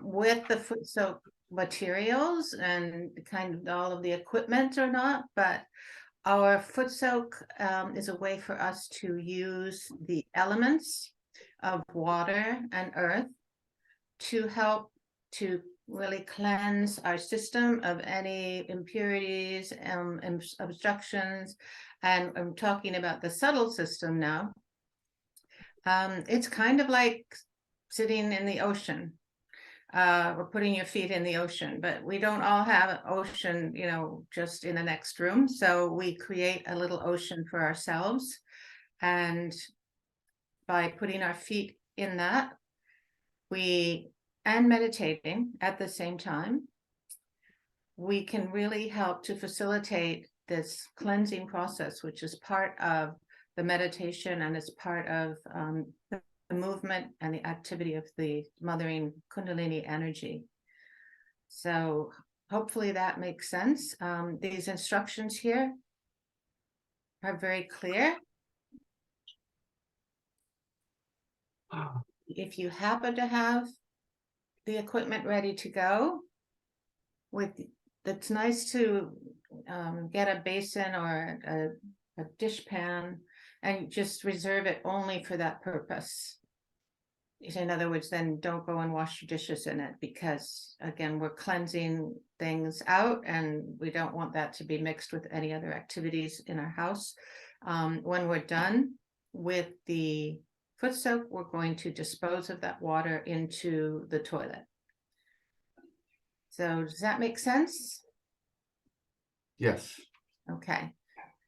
with the Footsoak materials and kind of all of the equipment or not, but our Footsoak is a way for us to use the elements of water and earth to help to really cleanse our system of any impurities and obstructions. And I'm talking about the subtle system now. It's kind of like sitting in the ocean or putting your feet in the ocean, but we don't all have an ocean, you know, just in the next room. So we create a little ocean for ourselves. And by putting our feet in that, and meditating at the same time, we can really help to facilitate this cleansing process, which is part of the meditation and is part of the movement and the activity of the mothering Kundalini energy. So hopefully that makes sense. These instructions here are very clear. If you happen to have the equipment ready to go, it's nice to get a basin or a dish pan and just reserve it only for that purpose. In other words, then don't go and wash your dishes in it, because again, we're cleansing things out and we don't want that to be mixed with any other activities in our house. When we're done with the Footsoak, we're going to dispose of that water into the toilet. So does that make sense? Yes. Okay.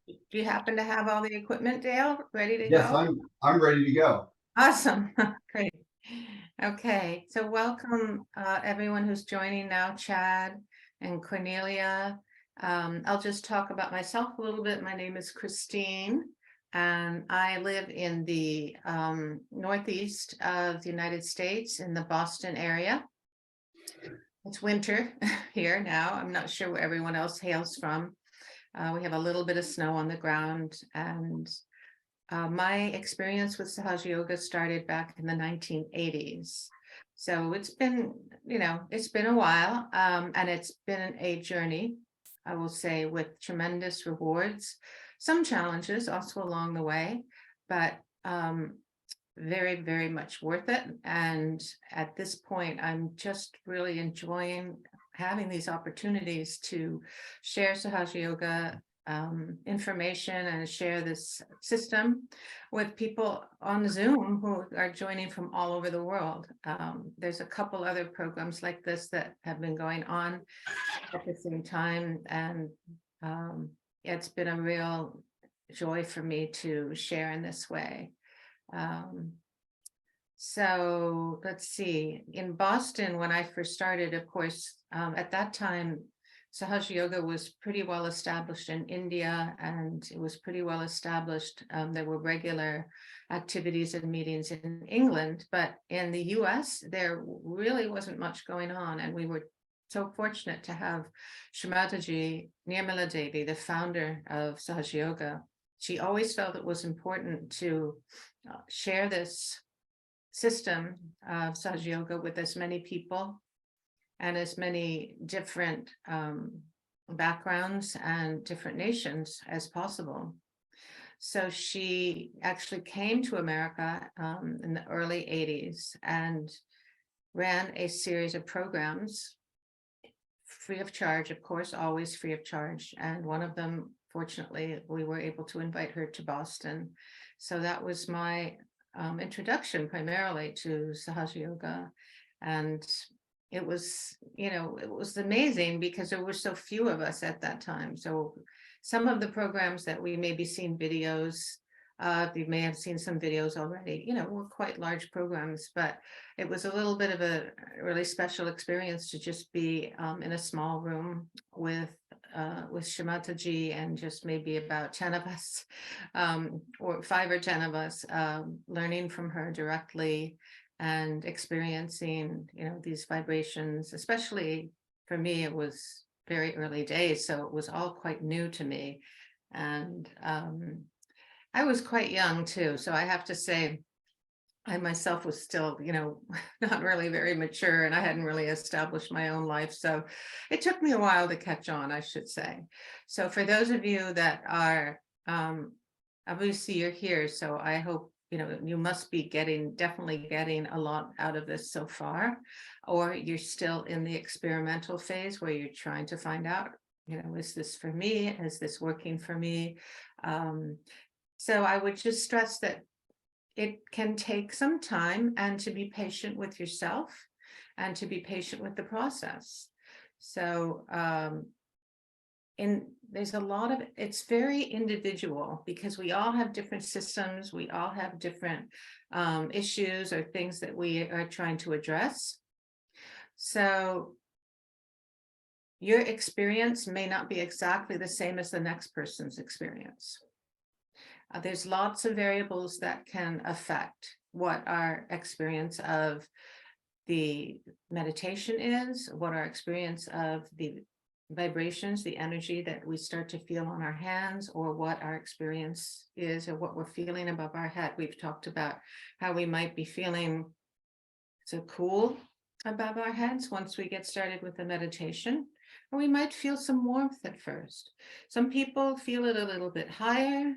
Do you happen to have all the equipment, Dale, ready to Yes, go? I'm ready to go. Awesome. Great. Okay, so welcome everyone who's joining now, Chad and Cornelia. I'll just talk about myself a little bit. My name is Christine, and I live in the northeast of the United States in the Boston area. It's winter here now. I'm not sure where everyone else hails from. We have a little bit of snow on the ground, and my experience with Sahaja Yoga started back in the 1980s. So it's been, you know, it's been a while, and it's been a journey, I will say, with tremendous rewards, some challenges also along the way, but very, very much worth it. And at this point, I'm just really enjoying having these opportunities to share Sahaja Yoga information and share this system with people on Zoom who are joining from all over the world. There's a couple other programs like this that have been going on at the same time, and it's been a real joy for me to share in this way. So let's see, in Boston, when I first started, of course, at that time, Sahaja Yoga was pretty well established in India, and it was pretty well established. There were regular activities and meetings in England, but in the US, there really wasn't much going on. And we were so fortunate to have Shrimataji Nirmala Devi, the founder of Sahaja Yoga. She always felt it was important to share this system of Sahaja Yoga with as many people and as many different backgrounds and different nations as possible. So she actually came to America in the early 80s and ran a series of programs free of charge, of course, always free of charge. And one of them, fortunately, we were able to invite her to Boston. So that was my introduction primarily to Sahaja Yoga. And it was, you know, it was amazing because there were so few of us at that time. So some of the programs that we maybe seen videos, you may have seen some videos already, you know, were quite large programs, but it was a little bit of a really special experience to just be in a small room with Shrimataji and just maybe about 10 of us, or 5 or 10 of us, learning from her directly and experiencing, you know, these vibrations. Especially for me, it was very early days, so it was all quite new to me. And I was quite young too, so I have to say I myself was still, not really very mature, and I hadn't really established my own life. So it took me a while to catch on, I should say. So for those of you that are, obviously you're here, so I hope, you must be definitely getting a lot out of this so far, or you're still in the experimental phase where you're trying to find out, is this for me? Is this working for me? So I would just stress that it can take some time, and to be patient with yourself and to be patient with the process. So there's a lot of, it's very individual, because we all have different systems, we all have different issues or things that we are trying to address. So your experience may not be exactly the same as the next person's experience. There's lots of variables that can affect what our experience of the meditation is, what our experience of the vibrations, the energy that we start to feel on our hands, or what our experience is, or what we're feeling above our head. We've talked about how we might be feeling so cool above our heads once we get started with the meditation, or we might feel some warmth at first. Some people feel it a little bit higher.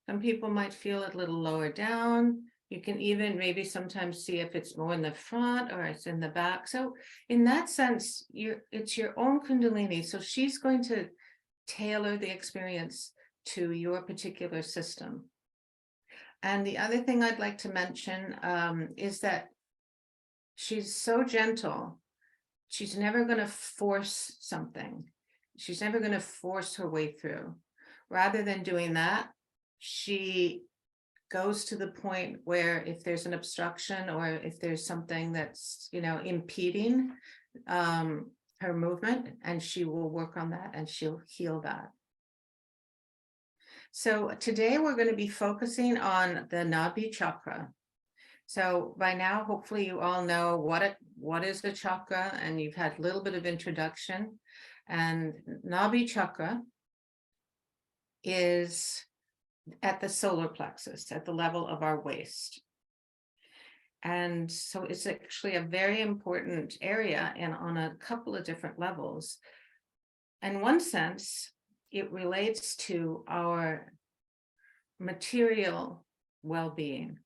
Some people might feel it a little lower down. You can even maybe sometimes see if it's more in the front or it's in the back. So in that sense, it's your own Kundalini. So she's going to tailor the experience to your particular system. And the other thing I'd like to mention is that she's so gentle. She's never going to force something. She's never going to force her way through. Rather than doing that, she goes to the point where if there's an obstruction, or if there's something that's, impeding her movement, and she will work on that and she'll heal that. So today we're going to be focusing on the Nabhi chakra. So by now, hopefully you all know what is the chakra, and you've had a little bit of introduction. And Nabhi chakra is at the solar plexus, at the level of our waist. And so it's actually a very important area, and on a couple of different levels. In one sense, it relates to our material well-being.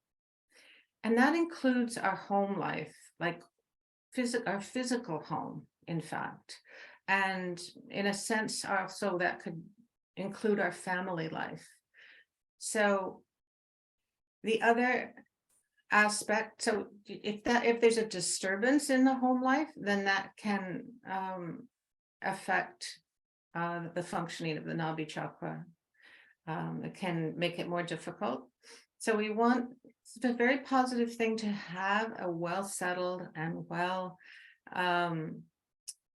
And that includes our home life, like our physical home, in fact. And in a sense, also that could include our family life. So the other aspect, so if there's a disturbance in the home life, then that can affect the functioning of the Nabhi chakra. It can make it more difficult. So it's a very positive thing to have a well settled and well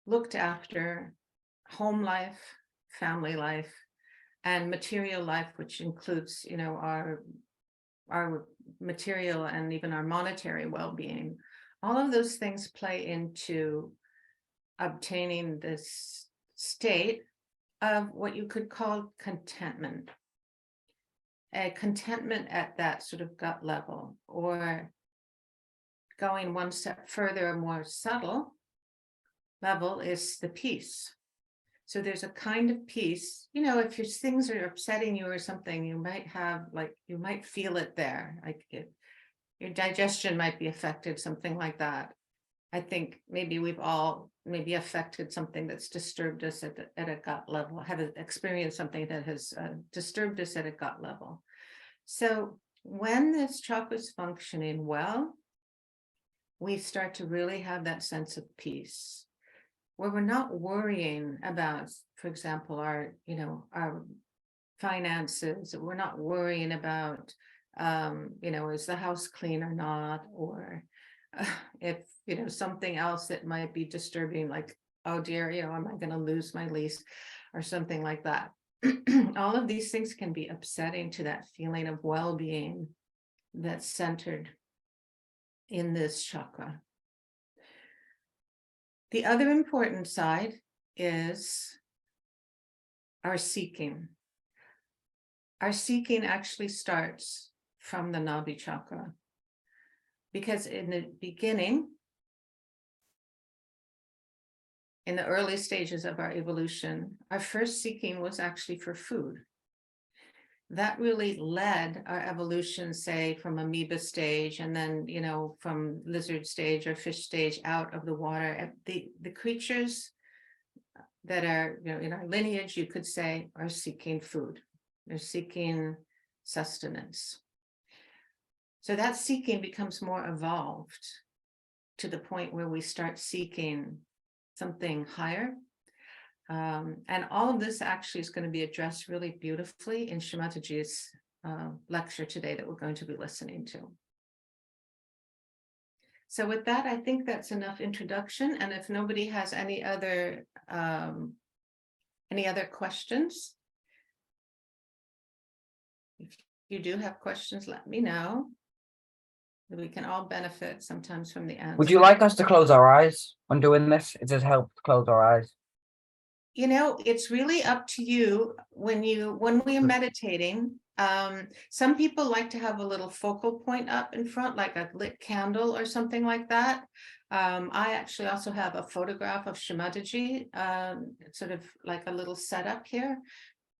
looked after home life, family life, and material life, which includes, our material and even our monetary well-being. All of those things play into obtaining this state of what you could call contentment. A contentment at that sort of gut level, or going one step further, a more subtle level is the peace. So there's a kind of peace, if your things are upsetting you or something, you might feel it there, your digestion might be affected, something like that. I think maybe we've all affected something that's disturbed us at a gut level, have experienced something that has disturbed us at a gut level. So when this chakra is functioning well, we start to really have that sense of peace, where we're not worrying about, for example, our finances. We're not worrying about, is the house clean or not, or if, something else that might be disturbing, like, oh dear, am I going to lose my lease or something like that. All of these things can be upsetting to that feeling of well-being that's centered in this chakra. The other important side is our seeking. Our seeking actually starts from the Nabhi chakra. Because in the beginning, in the early stages of our evolution, our first seeking was actually for food. That really led our evolution, say, from amoeba stage, and then, from lizard stage or fish stage out of the water. The creatures that are, in our lineage, you could say, are seeking food. They're seeking sustenance. So that seeking becomes more evolved to the point where we start seeking something higher. And all of this actually is going to be addressed really beautifully in Shimataji's lecture today that we're going to be listening to. So with that, I think that's enough introduction. And if nobody has any other questions, if you do have questions, let me know. We can all benefit sometimes from the answer. Would you like us to close our eyes when doing this? It does help to close our eyes. It's really up to you when we are meditating. Some people like to have a little focal point up in front, like a lit candle or something like that. I actually also have a photograph of Shimataji, sort of like a little setup here.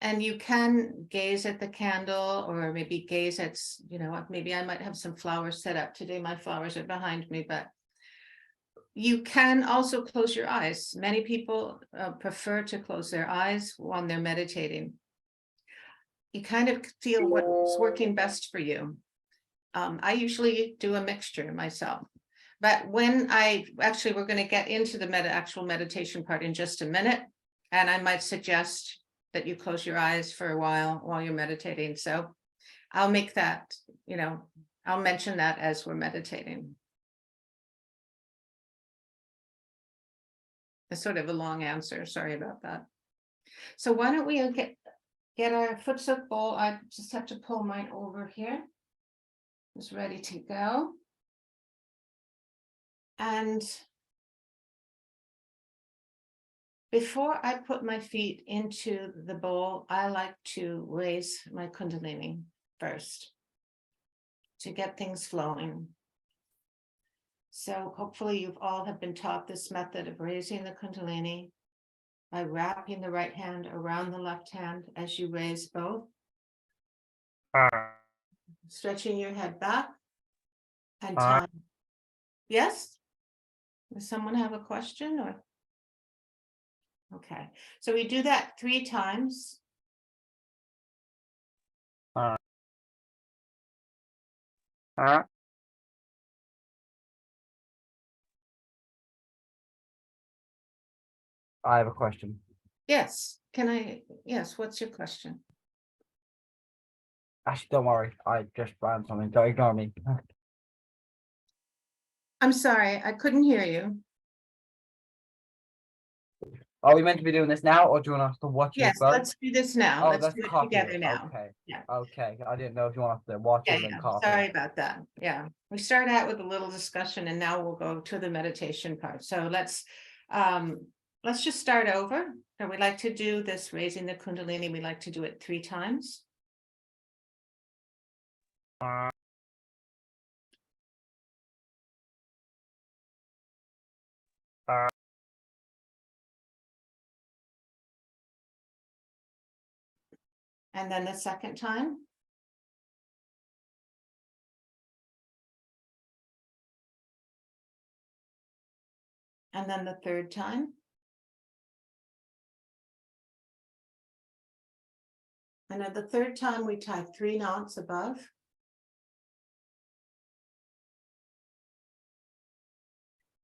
And you can gaze at the candle, or maybe gaze at, maybe I might have some flowers set up today. My flowers are behind me, but you can also close your eyes. Many people prefer to close their eyes when they're meditating. You kind of feel what's working best for you. I usually do a mixture myself. But we're going to get into the actual meditation part in just a minute. And I might suggest that you close your eyes for a while you're meditating. So I'll make that, I'll mention that as we're meditating. It's sort of a long answer. Sorry about that. So why don't we get our Footsoak bowl? I just have to pull mine over here. It's ready to go. And before I put my feet into the bowl, I like to raise my Kundalini first to get things flowing. So hopefully you've all have been taught this method of raising the Kundalini by wrapping the right hand around the left hand as you raise both. Stretching your head back and time. Yes? Does someone have a question or? Okay, so we do that 3 times. I have a question. Yes, yes, what's your question? Actually, don't worry. I just ran something. Don't ignore me. I'm sorry, I couldn't hear you. Are we meant to be doing this now, or do you want us to watch it? Yes, let's do this now. Oh, Let's let's do it copy together it. now. Okay. Yeah. Okay. I didn't know if you want us to watch it and copy. Sorry about that. Yeah, we start out with a little discussion and now we'll go to the meditation part. So let's just start over. So we like to do this raising the Kundalini. We like to do it 3 times. And then the second time. And then the third time. And at the third time, we tie 3 knots above.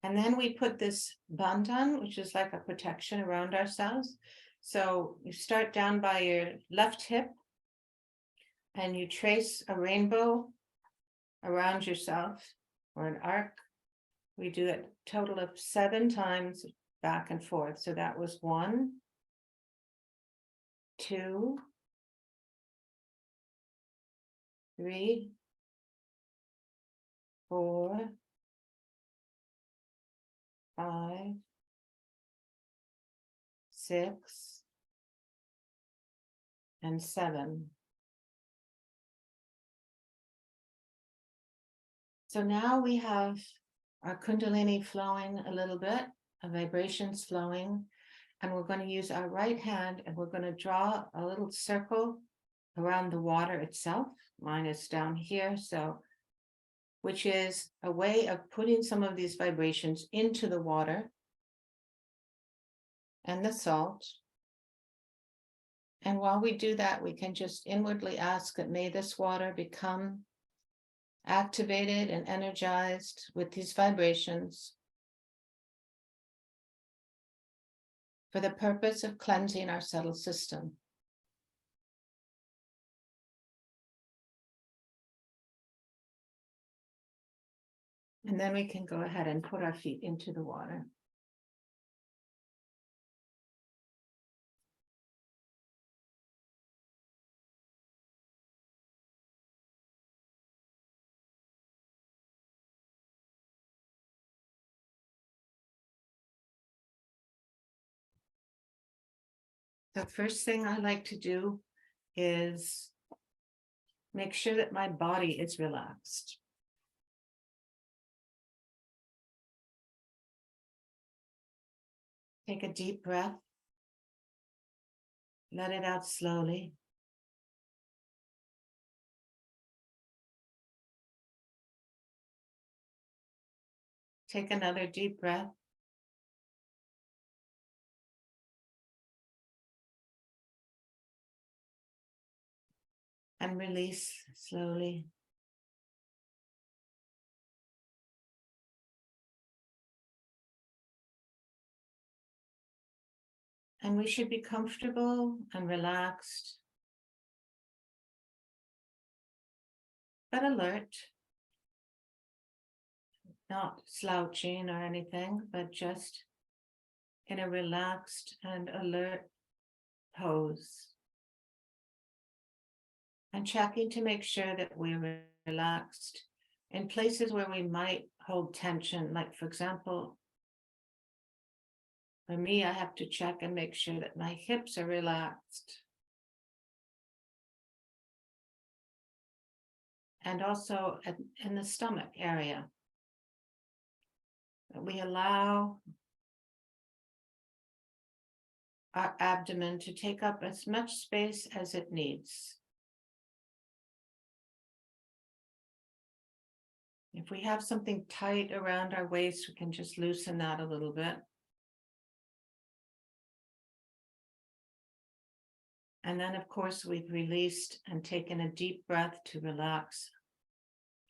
And then we put this bandhan, which is like a protection around ourselves. So you start down by your left hip and you trace a rainbow around yourself, or an arc. We do it a total of 7 times back and forth. So that was 1, 2, 3, 4, 5, 6, and 7. So now we have our Kundalini flowing a little bit, our vibrations flowing, and we're going to use our right hand and we're going to draw a little circle around the water itself. Mine is down here, so which is a way of putting some of these vibrations into the water and the salt. And while we do that, we can just inwardly ask that may this water become activated and energized with these vibrations for the purpose of cleansing our subtle system. And then we can go ahead and put our feet into the water. The first thing I like to do is make sure that my body is relaxed. Take a deep breath. Let it out slowly. Take another deep breath. And release slowly. And we should be comfortable and relaxed, but alert, not slouching or anything, but just in a relaxed and alert pose. And checking to make sure that we're relaxed in places where we might hold tension, like for example, for me, I have to check and make sure that my hips are relaxed. And also in the stomach area. We allow our abdomen to take up as much space as it needs. If we have something tight around our waist, we can just loosen that a little bit. And then, of course, we've released and taken a deep breath to relax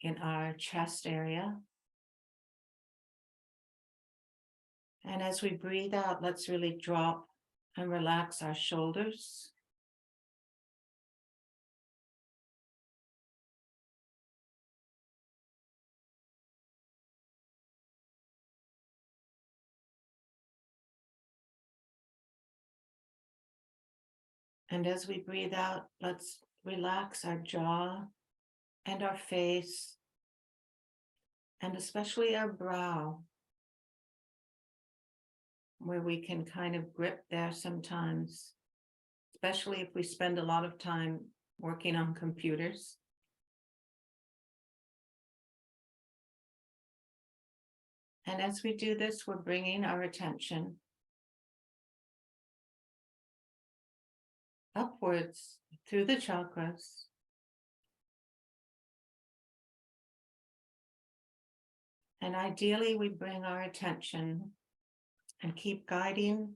in our chest area. And as we breathe out, let's really drop and relax our shoulders. And as we breathe out, let's relax our jaw and our face, and especially our brow, where we can kind of grip there sometimes, especially if we spend a lot of time working on computers. And as we do this, we're bringing our attention upwards through the chakras. And ideally, we bring our attention and keep guiding,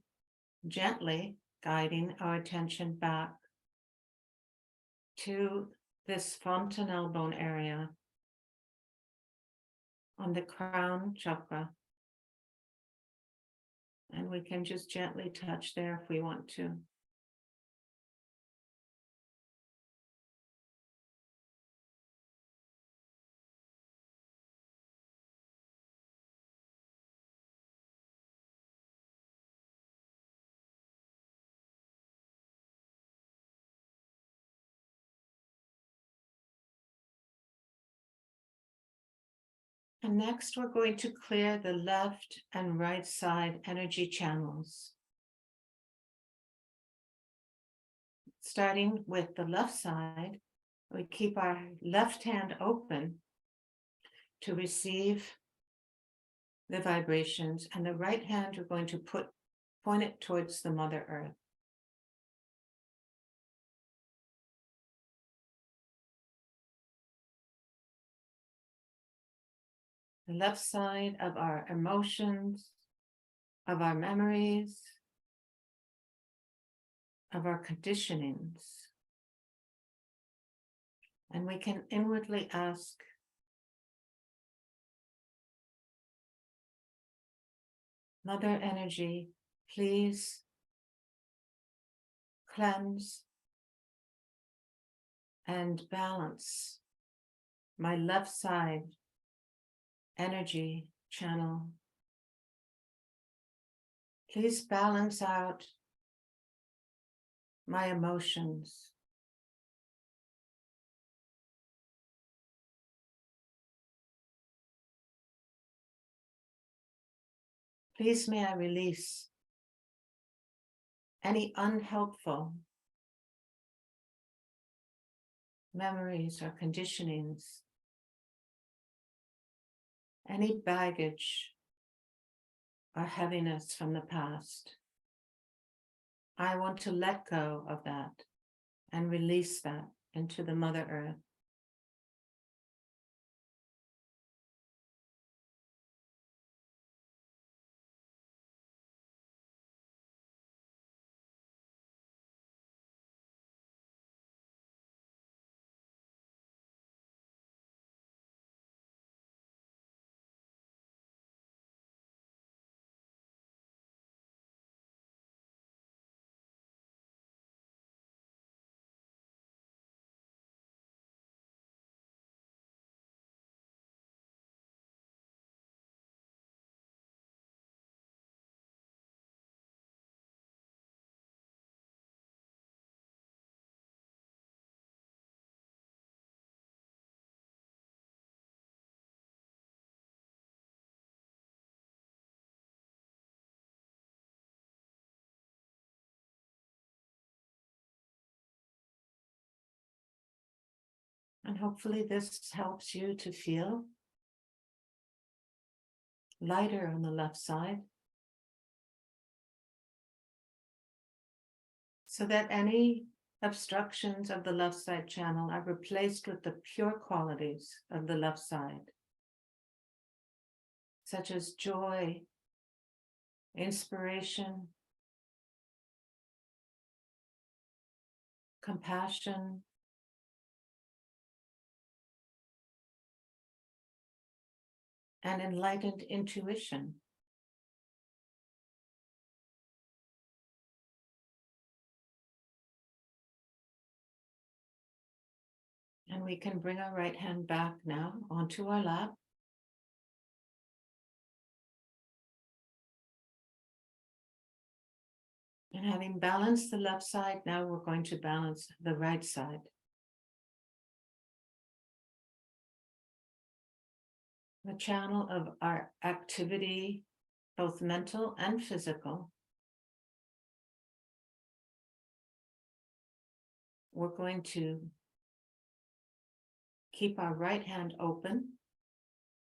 gently guiding our attention back to this fontanelle bone area on the crown chakra. And we can just gently touch there if we want to. And next, we're going to clear the left and right side energy channels. Starting with the left side, we keep our left hand open to receive the vibrations, and the right hand you're going to point it towards the Mother Earth. The left side of our emotions, of our memories, of our conditionings. And we can inwardly ask, Mother Energy, please cleanse and balance my left side energy channel. Please balance out my emotions. Please may I release any unhelpful memories or conditionings, any baggage or heaviness from the past. I want to let go of that and release that into the Mother Earth. And hopefully this helps you to feel lighter on the left side, so that any obstructions of the left side channel are replaced with the pure qualities of the left side, such as joy, inspiration, compassion, and enlightened intuition. And we can bring our right hand back now onto our lap. And having balanced the left side, now we're going to balance the right side. The channel of our activity, both mental and physical. We're going to keep our right hand open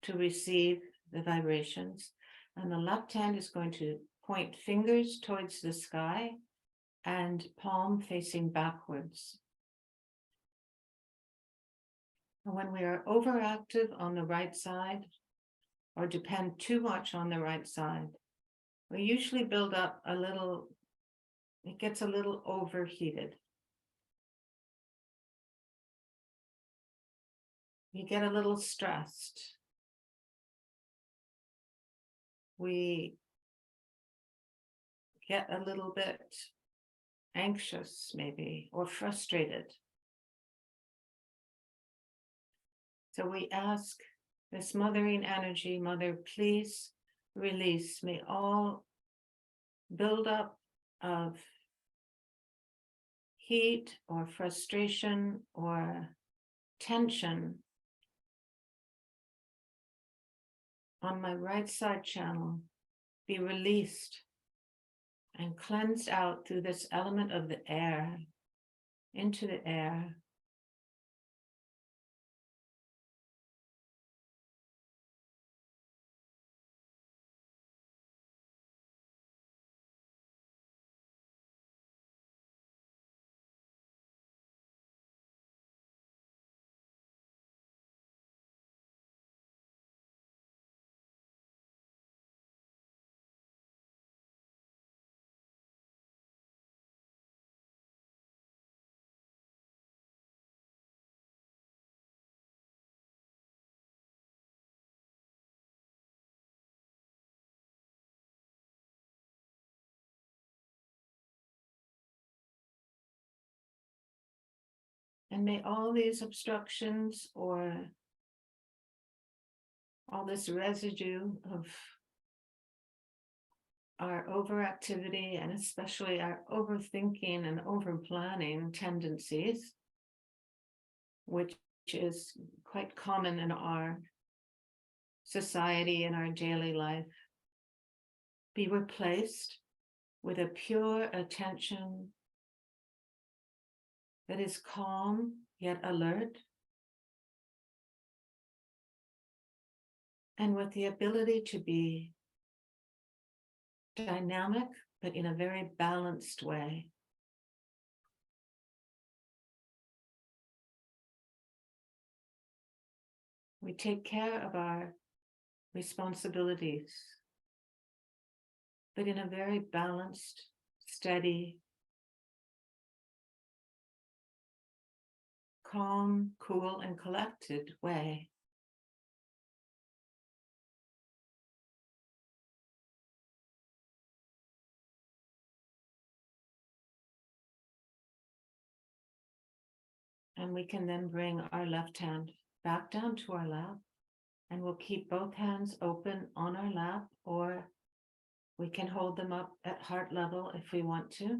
to receive the vibrations, and the left hand is going to point fingers towards the sky and palm facing backwards. And when we are overactive on the right side or depend too much on the right side, we usually build up a little, it gets a little overheated. You get a little stressed. We get a little bit anxious, maybe, or frustrated. So we ask this mothering energy, Mother, please release. May all buildup of heat or frustration or tension on my right side channel be released and cleansed out through this element of the air, into the air. And may all these obstructions or all this residue of our overactivity and especially our overthinking and overplanning tendencies, which is quite common in our society and our daily life, be replaced with a pure attention that is calm yet alert, and with the ability to be dynamic, but in a very balanced way. We take care of our responsibilities, but in a very balanced, steady, calm, cool, and collected way. And we can then bring our left hand back down to our lap, and we'll keep both hands open on our lap, or we can hold them up at heart level if we want to.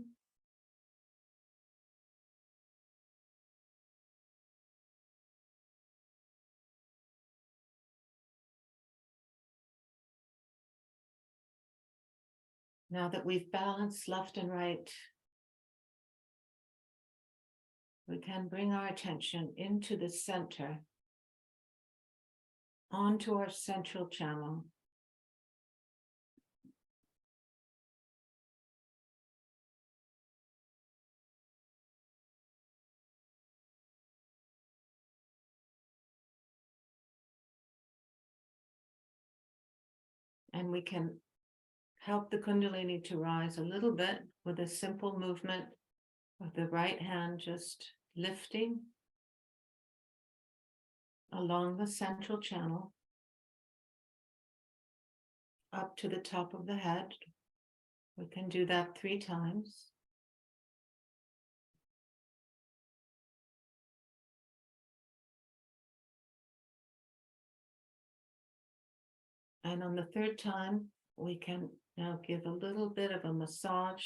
Now that we've balanced left and right, we can bring our attention into the center, onto our central channel. And we can help the Kundalini to rise a little bit with a simple movement of the right hand just lifting along the central channel up to the top of the head. We can do that 3 times. And on the 3rd time, we can now give a little bit of a massage,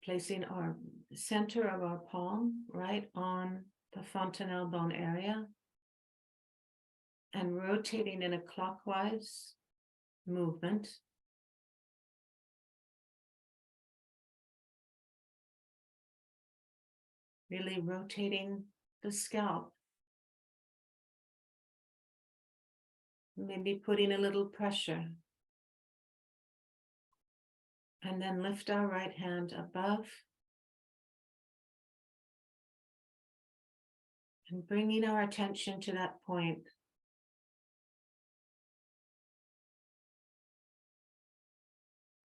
placing our center of our palm right on the fontanelle bone area and rotating in a clockwise movement. Really rotating the scalp. Maybe putting a little pressure. And then lift our right hand above. And bringing our attention to that point.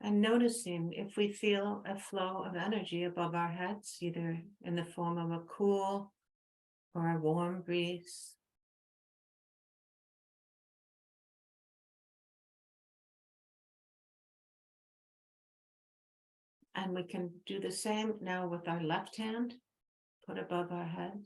And noticing if we feel a flow of energy above our heads, either in the form of a cool or a warm breeze. And we can do the same now with our left hand, put above our head.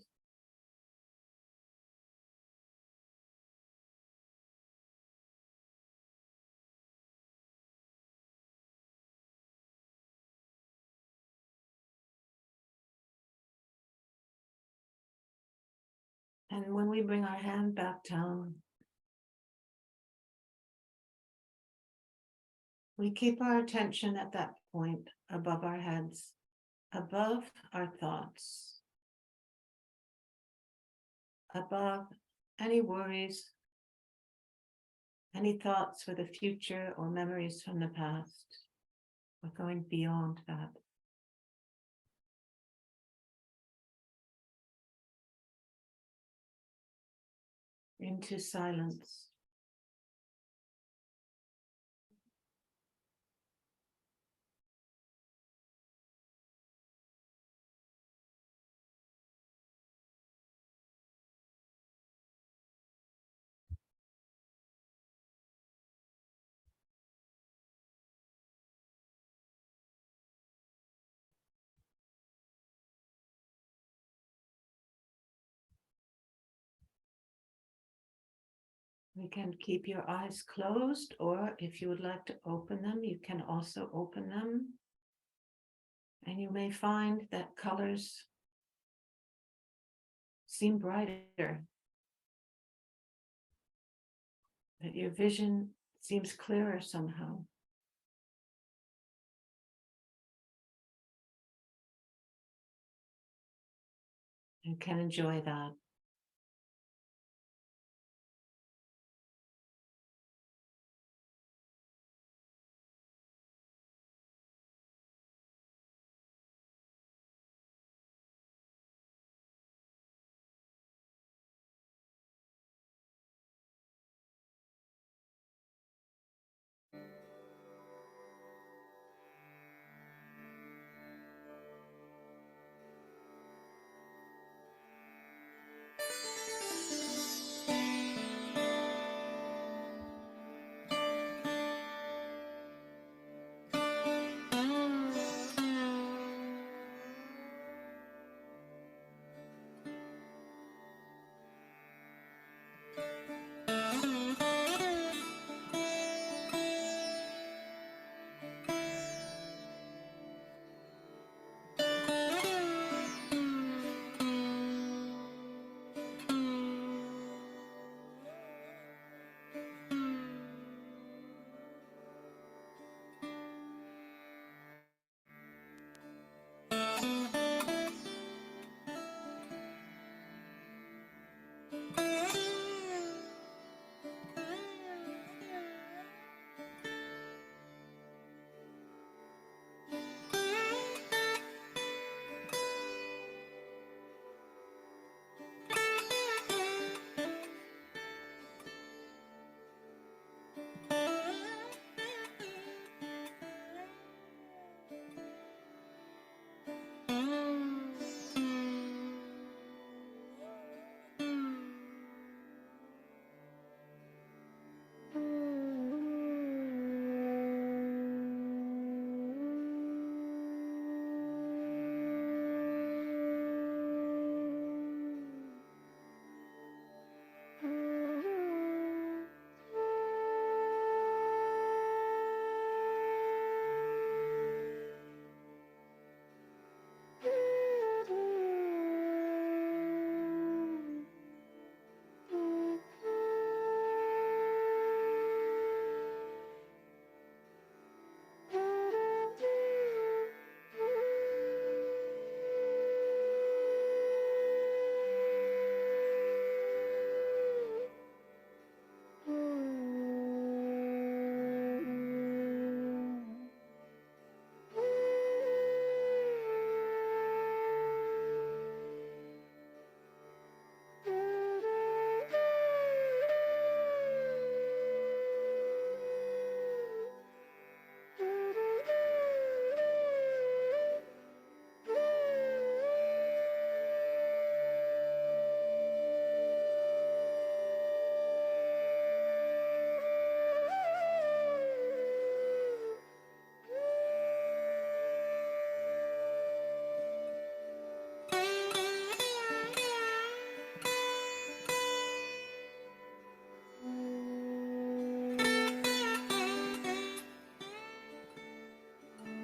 And when we bring our hand back down, we keep our attention at that point above our heads, above our thoughts, above any worries, any thoughts for the future or memories from the past. We're going beyond that. Into silence. You can keep your eyes closed, or if you would like to open them, you can also open them. And you may find that colors seem brighter, that your vision seems clearer somehow. You can enjoy that.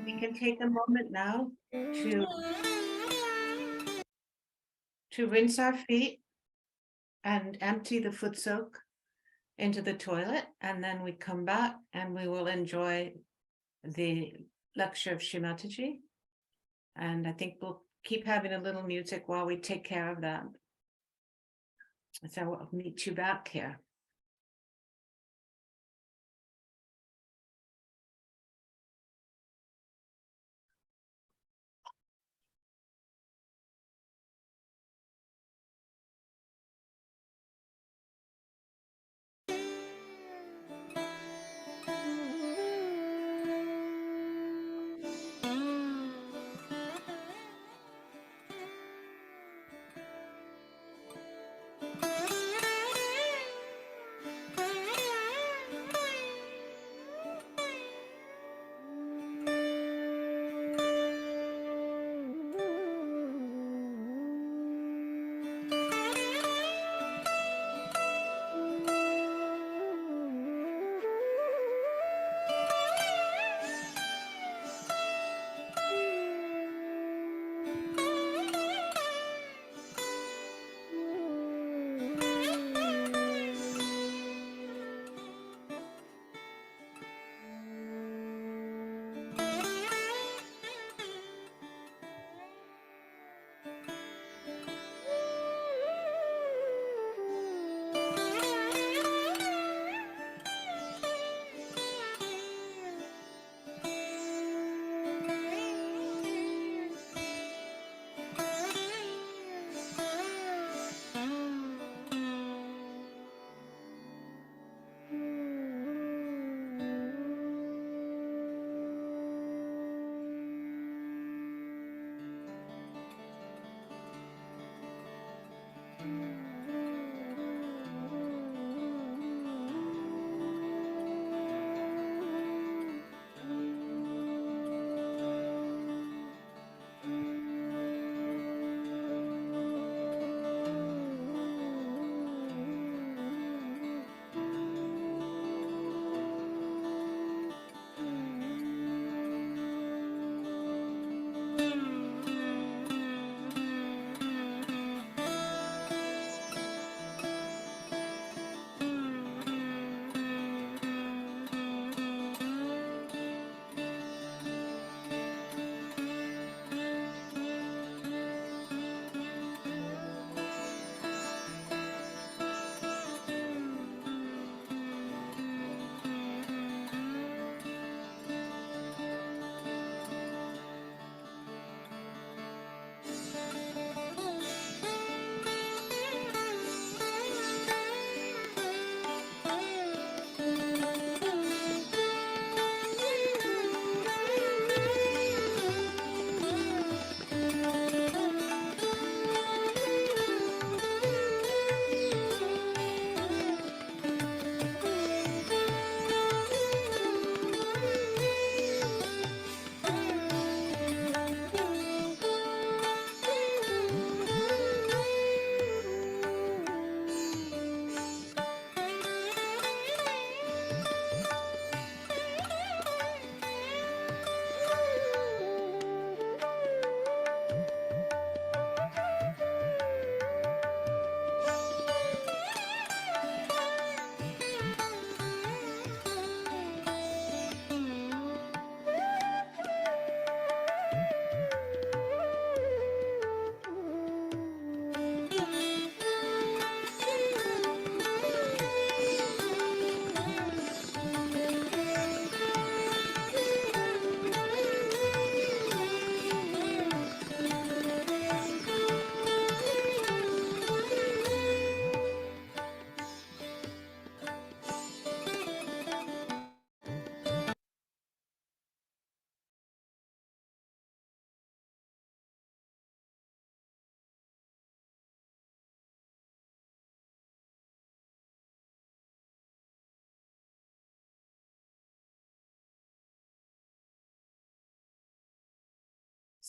We can take a moment now to rinse our feet and empty the foot soak into the toilet, and then we come back and we will enjoy the lecture of Shimataji. And I think we'll keep having a little music while we take care of that. So I'll meet you back here.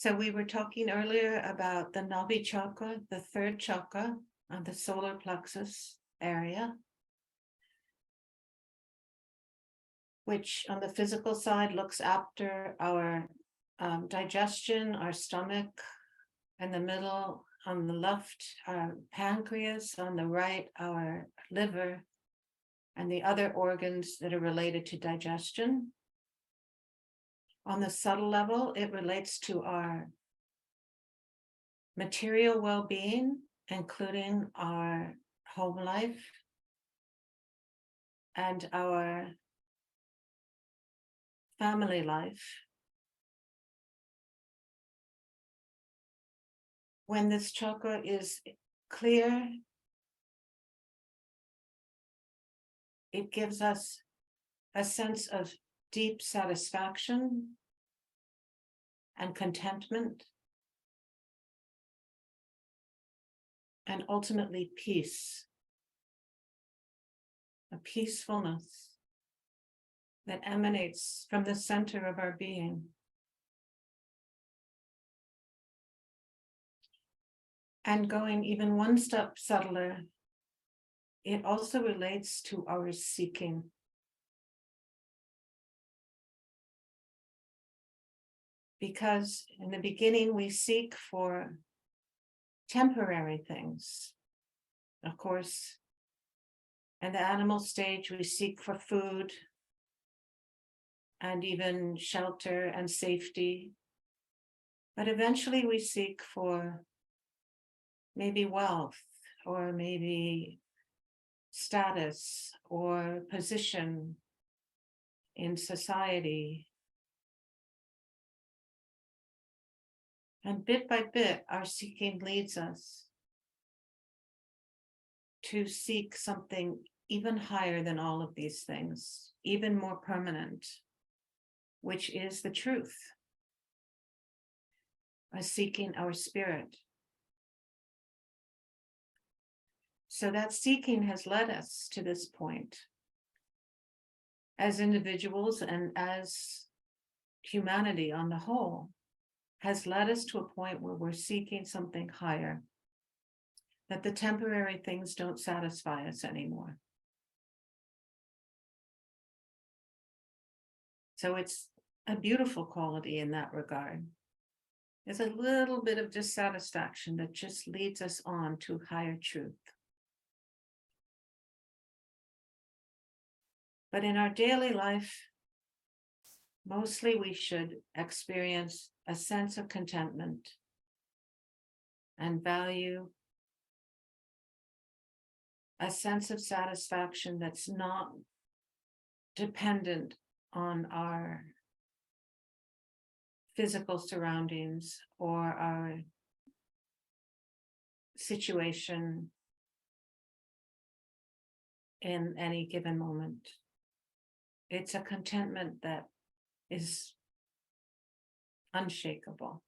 So we were talking earlier about the Nabhi chakra, the third chakra on the solar plexus area, which on the physical side looks after our digestion, our stomach, in the middle, on the left, our pancreas, on the right, our liver, and the other organs that are related to digestion. On the subtle level, it relates to our material well-being, including our home life and our family life. When this chakra is clear, it gives us a sense of deep satisfaction and contentment, and ultimately peace, a peacefulness that emanates from the center of our being. And going even one step subtler, it also relates to our seeking. Because in the beginning, we seek for temporary things. Of course, in the animal stage, we seek for food and even shelter and safety. But eventually we seek for maybe wealth, or maybe status or position in society. And bit by bit, our seeking leads us to seek something even higher than all of these things, even more permanent, which is the truth. By seeking our spirit. So that seeking has led us to this point as individuals and as humanity on the whole, has led us to a point where we're seeking something higher, that the temporary things don't satisfy us anymore. So it's a beautiful quality in that regard. There's a little bit of dissatisfaction that just leads us on to higher truth. But in our daily life, mostly we should experience a sense of contentment and value, a sense of satisfaction that's not dependent on our physical surroundings or our situation in any given moment. It's a contentment that is unshakable.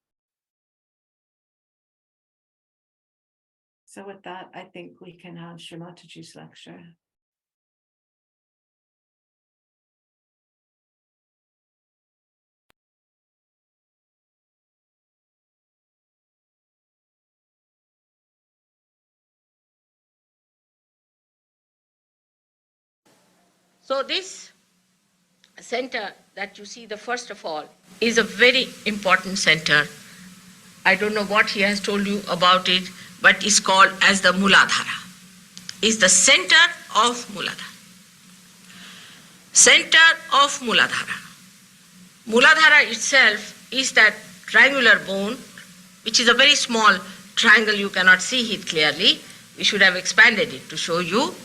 So with that, I think we can have Shri Mataji's lecture. So this center that you see, the first of all, is a very important center. I don't know what he has told you about it, but it's called as the Muladhara. It's the center of Muladhara. Center of Muladhara. Muladhara itself is that triangular bone, which is a very small triangle, you cannot see it clearly. We should have expanded it to show you,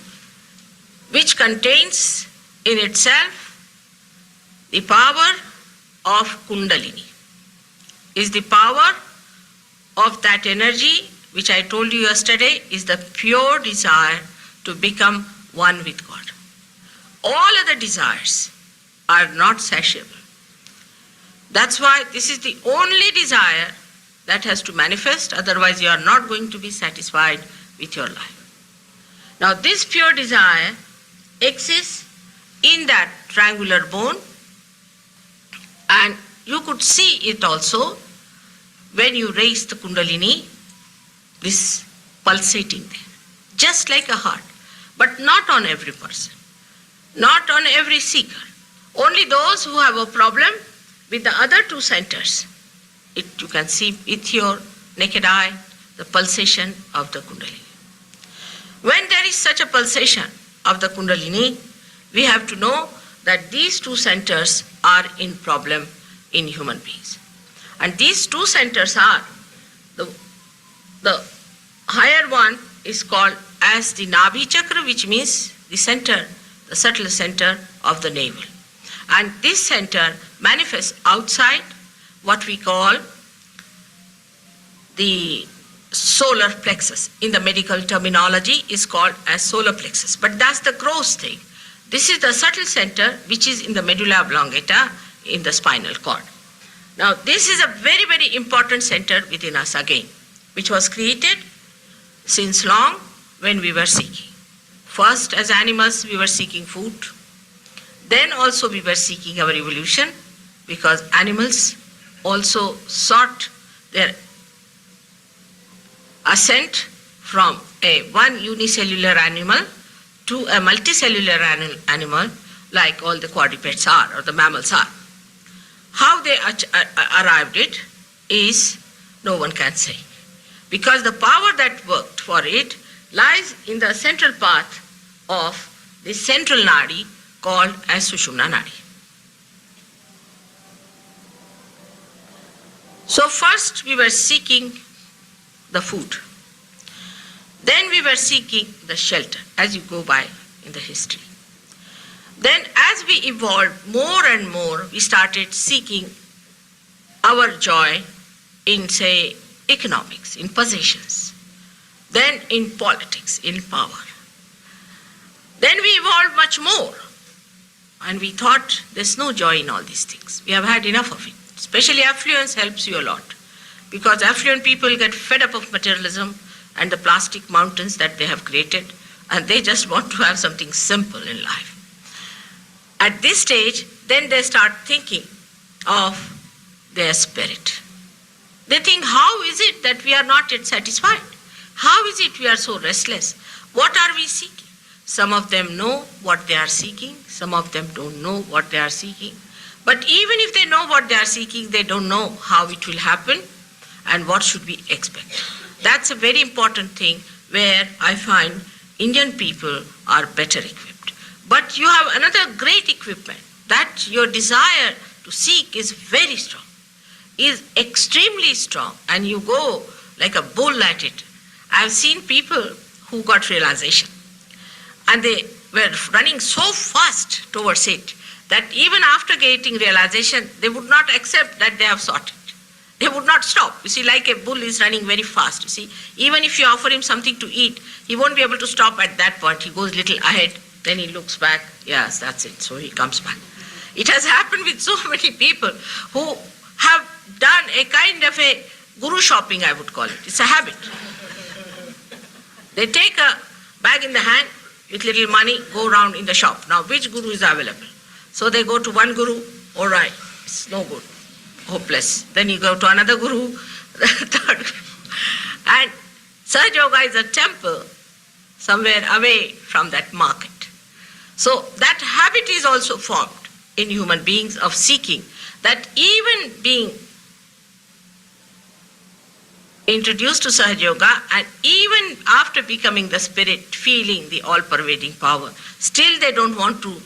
which contains in itself the power of Kundalini, is the power of that energy which I told you yesterday is the pure desire to become one with God. All other desires are not satiable. That's why this is the only desire that has to manifest, otherwise you are not going to be satisfied with your life. Now this pure desire exists in that triangular bone, and you could see it also when you raise the kundalini, this pulsating there, just like a heart, but not on every person, not on every seeker. Only those who have a problem with the other two centers, you can see with your naked eye the pulsation of the kundalini. When there is such a pulsation of the kundalini, we have to know that these two centers are in problem in human beings. And these two centers are, the higher one is called as the Nabhi chakra, which means the center, the subtle center of the navel. And this center manifests outside what we call the solar plexus. In the medical terminology is called as solar plexus, but that's the gross thing. This is the subtle center which is in the medulla oblongata in the spinal cord. Now this is a very, very important center within us again, which was created since long when we were seeking. First, as animals, we were seeking food. Then also we were seeking our evolution, because animals also sought their ascent from one unicellular animal to a multicellular animal, like all the quadrupeds are or the mammals are. How they arrived it is no one can say, because the power that worked for it lies in the central part of the central nadi called as Sushumna nadi. So first we were seeking the food. Then we were seeking the shelter, as you go by in the history. Then as we evolved more and more, we started seeking our joy in, say, economics, in possessions, then in politics, in power. Then we evolved much more, and we thought there's no joy in all these things. We have had enough of it. Especially affluence helps you a lot, because affluent people get fed up of materialism and the plastic mountains that they have created, and they just want to have something simple in life. At this stage, then they start thinking of their spirit. They think, how is it that we are not yet satisfied? How is it we are so restless? What are we seeking? Some of them know what they are seeking, some of them don't know what they are seeking. But even if they know what they are seeking, they don't know how it will happen and what should we expect. That's a very important thing where I find Indian people are better equipped. But you have another great equipment, that your desire to seek is very strong, is extremely strong, and you go like a bull at it. I've seen people who got realization, and they were running so fast towards it that even after getting realization, they would not accept that they have sought it. They would not stop. You see, like a bull is running very fast. You see, even if you offer him something to eat, he won't be able to stop at that point. He goes little ahead, then he looks back. Yes, that's it. So he comes back. It has happened with so many people who have done a kind of a guru shopping, I would call it. It's a habit. They take a bag in the hand with little money, go around in the shop. Now, which guru is available? So they go to one guru, all right, it's no good, hopeless. Then you go to another guru, third guru. And Sahaja Yoga is a temple somewhere away from that market. So that habit is also formed in human beings of seeking, that even being introduced to Sahaja Yoga and even after becoming the spirit, feeling the all-pervading power, still they don't want to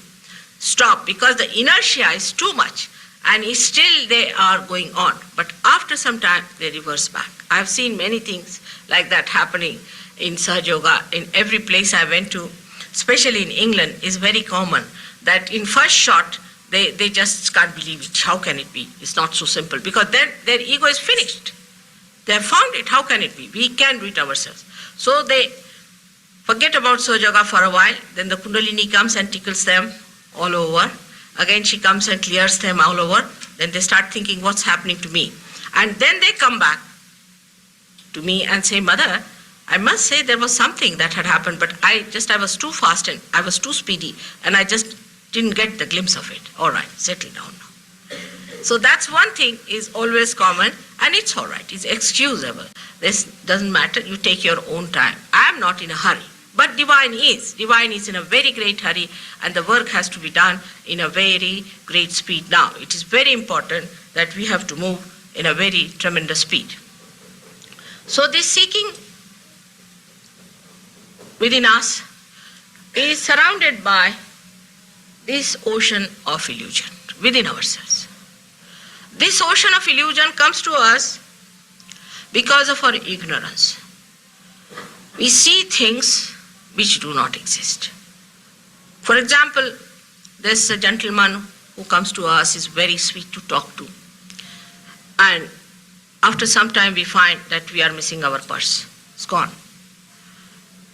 stop because the inertia is too much and still they are going on. But after some time, they reverse back. I have seen many things like that happening in Sahaja Yoga. In every place I went to, especially in England, is very common that in first shot, they just can't believe it. How can it be? It's not so simple, because then their ego is finished. They have found it. How can it be? We can do it ourselves. So they forget about Sahaja Yoga for a while. Then the Kundalini comes and tickles them all over. Again she comes and clears them all over. Then they start thinking, what's happening to me? And then they come back to me and say, Mother, I must say there was something that had happened, but I was too fast and I was too speedy and I just didn't get the glimpse of it. All right, settle down now. So that's one thing is always common, And it's all right, it's excusable. This doesn't matter, you take your own time. I am not in a hurry. But divine is. Divine is in a very great hurry, and the work has to be done in a very great speed now. It is very important that we have to move in a very tremendous speed. So this seeking within us is surrounded by this ocean of illusion within ourselves. This ocean of illusion comes to us because of our ignorance. We see things which do not exist. For example, there's a gentleman who comes to us, is very sweet to talk to. And after some time we find that we are missing our purse. It's gone.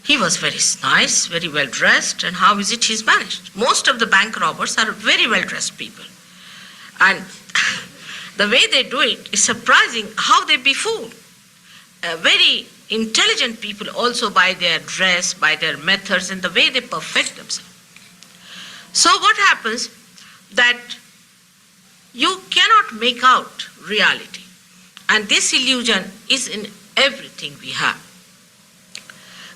He was very nice, very well dressed, and how is it he's managed? Most of the bank robbers are very well dressed people. And the way they do it is surprising how they befool. Very intelligent people also by their dress, by their methods, and the way they perfect themselves. So what happens that you cannot make out reality. And this illusion is in everything we have.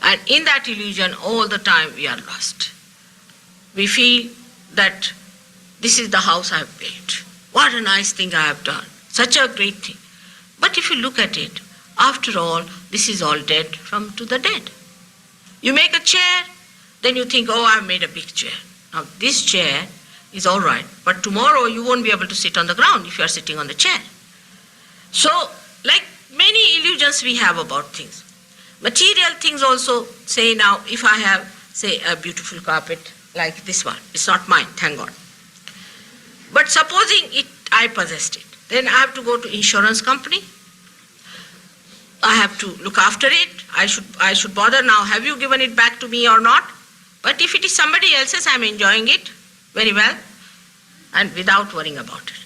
And in that illusion, all the time we are lost. We feel that this is the house I have built. What a nice thing I have done. Such a great thing. But if you look at it, after all, this is all dead from to the dead. You make a chair, then you think, oh, I've made a big chair. Now, this chair is all right, but tomorrow you won't be able to sit on the ground if you are sitting on the chair. So, like many illusions we have about things. Material things also say now, if I have, say, a beautiful carpet like this one, it's not mine, thank God. But supposing I possessed it, then I have to go to insurance company. I have to look after it. I should bother now, have you given it back to me or not? But if it is somebody else's, I'm enjoying it very well and without worrying about it.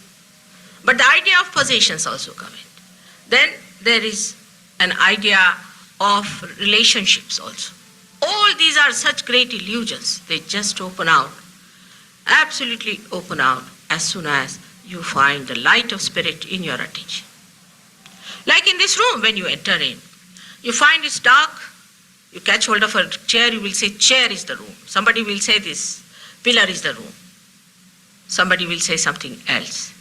But the idea of possessions also come in. Then there is an idea of relationships also. All these are such great illusions. They just open out, absolutely open out as soon as you find the light of spirit in your attention. Like in this room, when you enter in, you find it's dark, you catch hold of a chair, you will say chair is the room. Somebody will say this, pillar is the room. Somebody will say something else.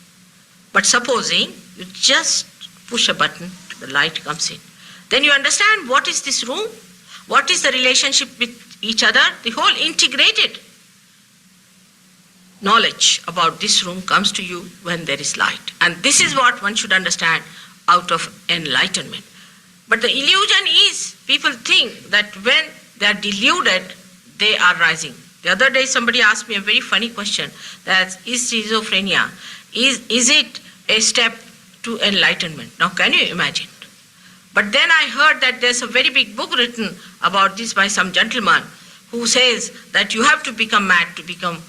But supposing you just push a button, the light comes in. Then you understand what is this room, what is the relationship with each other, the whole integrated knowledge about this room comes to you when there is light. And this is what one should understand out of enlightenment. But the illusion is, people think that when they are deluded, they are rising. The other day somebody asked me a very funny question, that is schizophrenia, is it a step to enlightenment? Now can you imagine? But then I heard that there's a very big book written about this by some gentleman who says that you have to become mad to become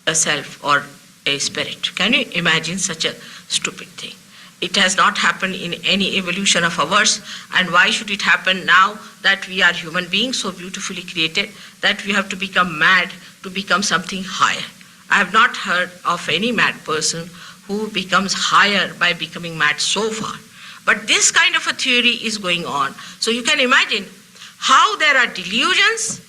a self or a spirit. Can you imagine such a stupid thing? It has not happened in any evolution of ours, and why should it happen now that we are human beings so beautifully created that we have to become mad to become something higher? I have not heard of any mad person who becomes higher by becoming mad so far. But this kind of a theory is going on. So you can imagine how there are delusions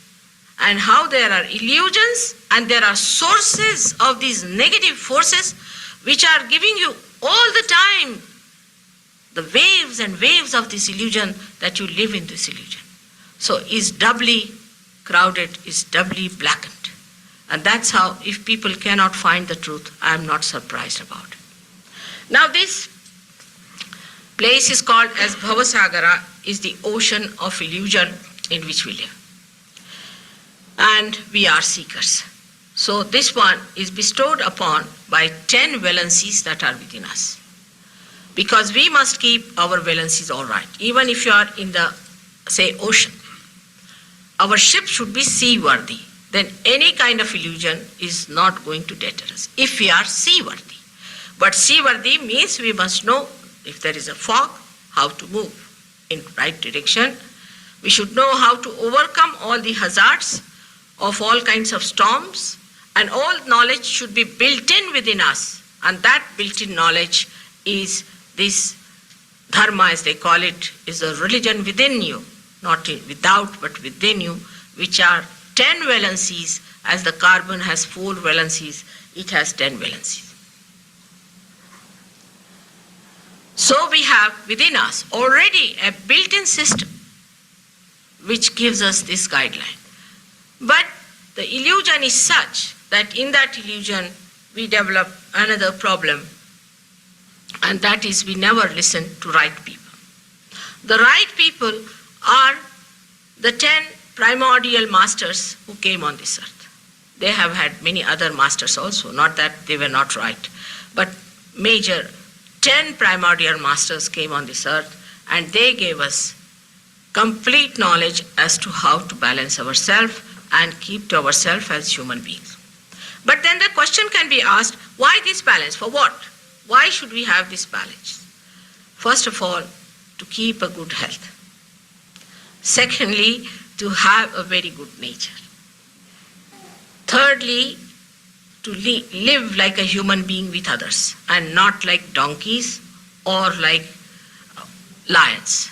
and how there are illusions, and there are sources of these negative forces which are giving you all the time the waves and waves of this illusion that you live in this illusion. So is doubly crowded, is doubly blackened. And that's how, if people cannot find the truth, I am not surprised about it. Now this place is called as Bhavasagara, is the ocean of illusion in which we live. And we are seekers. So this one is bestowed upon by 10 valencies that are within us. Because we must keep our valencies all right. Even if you are in the, say, ocean, our ship should be seaworthy. Then any kind of illusion is not going to deter us, if we are seaworthy. But seaworthy means we must know, if there is a fog, how to move in right direction. We should know how to overcome all the hazards of all kinds of storms, and all knowledge should be built in within us, and that built-in knowledge is this dharma, as they call it, is a religion within you, not without, but within you, which are 10 valencies. As the carbon has 4 valencies, it has 10 valencies. So we have within us already a built-in system which gives us this guideline. But the illusion is such that in that illusion we develop another problem, and that is we never listen to right people. The right people are the 10 primordial masters who came on this earth. They have had many other masters also, not that they were not right, but major 10 primordial masters came on this earth, and they gave us complete knowledge as to how to balance ourselves and keep to ourselves as human beings. But then the question can be asked, why this balance? For what? Why should we have this balance? First of all, to keep a good health. Secondly, to have a very good nature. Thirdly, to live like a human being with others and not like donkeys or like lions.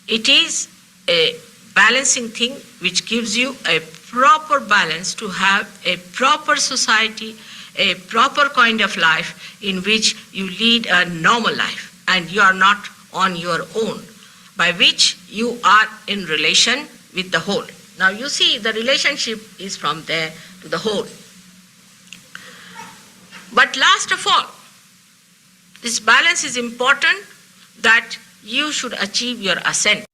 It is a balancing thing which gives you a proper balance to have a proper society, a proper kind of life in which you lead a normal life and you are not on your own, by which you are in relation with the whole. Now you see the relationship is from there to the whole. But last of all, this balance is important, that you should achieve your ascent.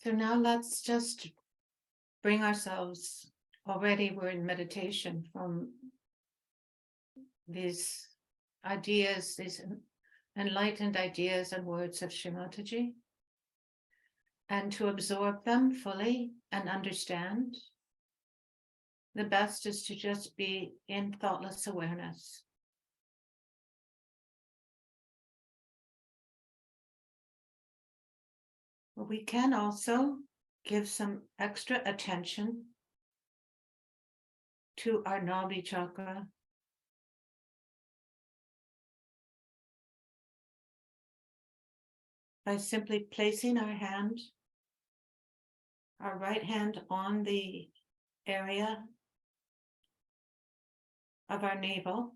So now let's just bring ourselves, already we're in meditation from these ideas, these enlightened ideas and words of Shrimataji, and to absorb them fully and understand. The best is to just be in thoughtless awareness. But we can also give some extra attention to our Nabhi chakra, by simply placing our right hand on the area of our navel,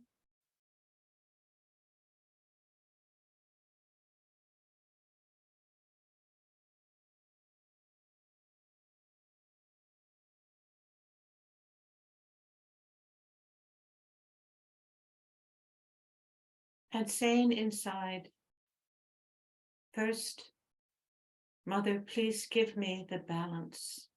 and saying inside, first, Mother, please give me the balance.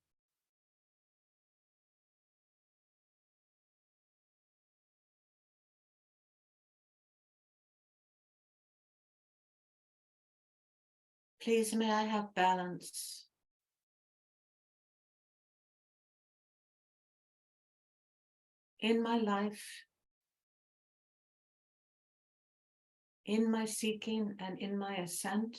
Please, may I have balance in my life, in my seeking and in my ascent.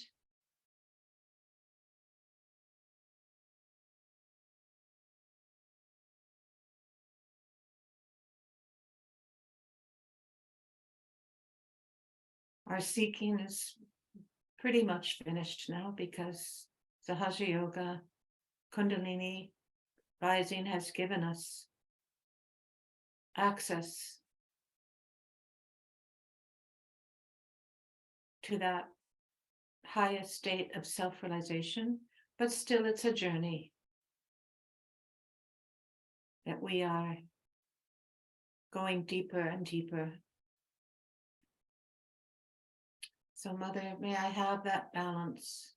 Our seeking is pretty much finished now because Sahaja Yoga, Kundalini rising has given us access to that highest state of self-realization, but still it's a journey that we are going deeper and deeper. So Mother, may I have that balance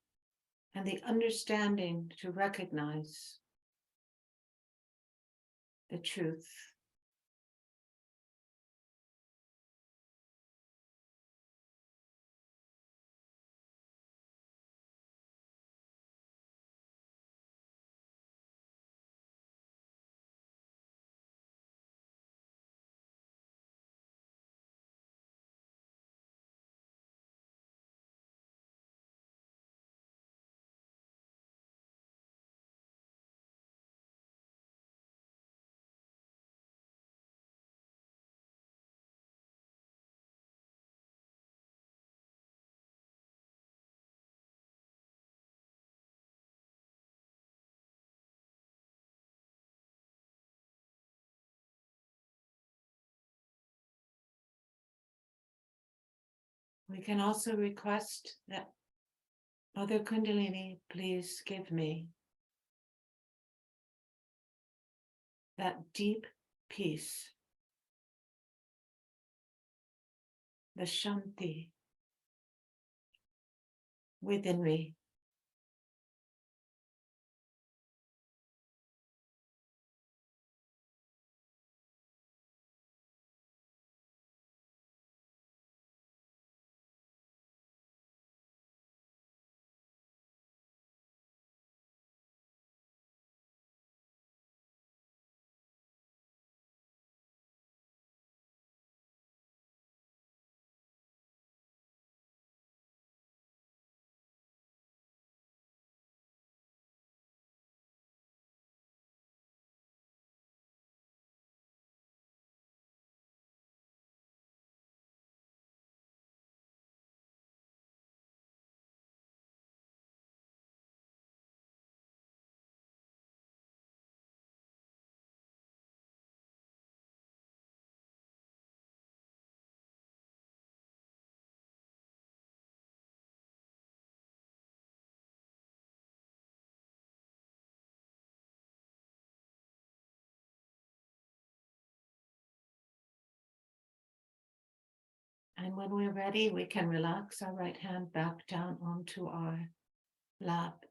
and the understanding to recognize the truth. We can also request that Mother Kundalini, please give me that deep peace, the Shanti within me. And when we're ready, we can relax our right hand back down onto our lap.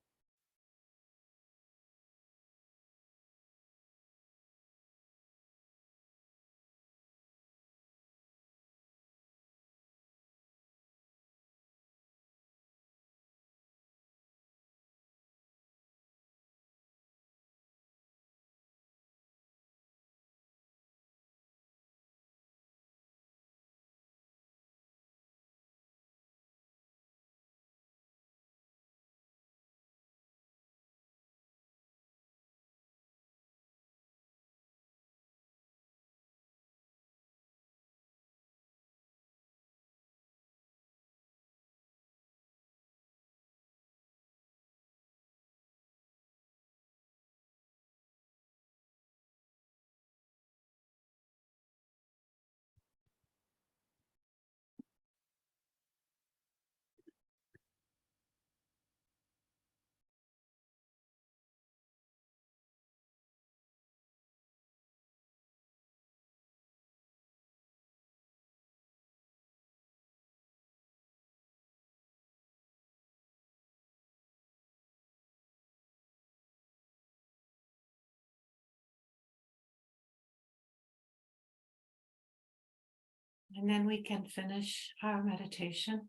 And then we can finish our meditation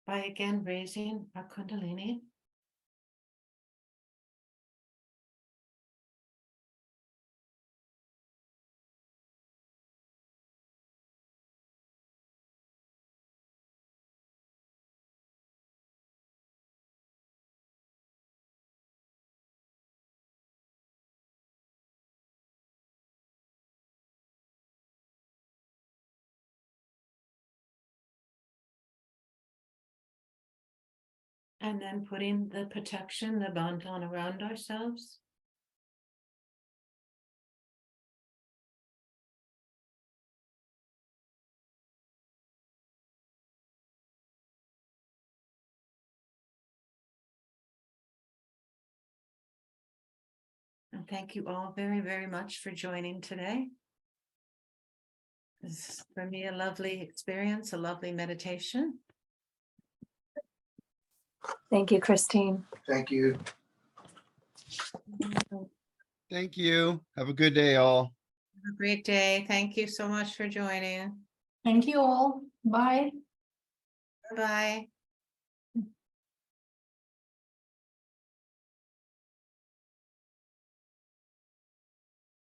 by again raising our Kundalini. And then putting the protection, the bandhan around ourselves. And thank you all very, very much for joining today. This is for me a lovely experience, a lovely meditation. Thank you, Christine. Thank you. Thank you. Have a good day, all. Have a great day. Thank you so much for joining. Thank you all. Bye. Bye.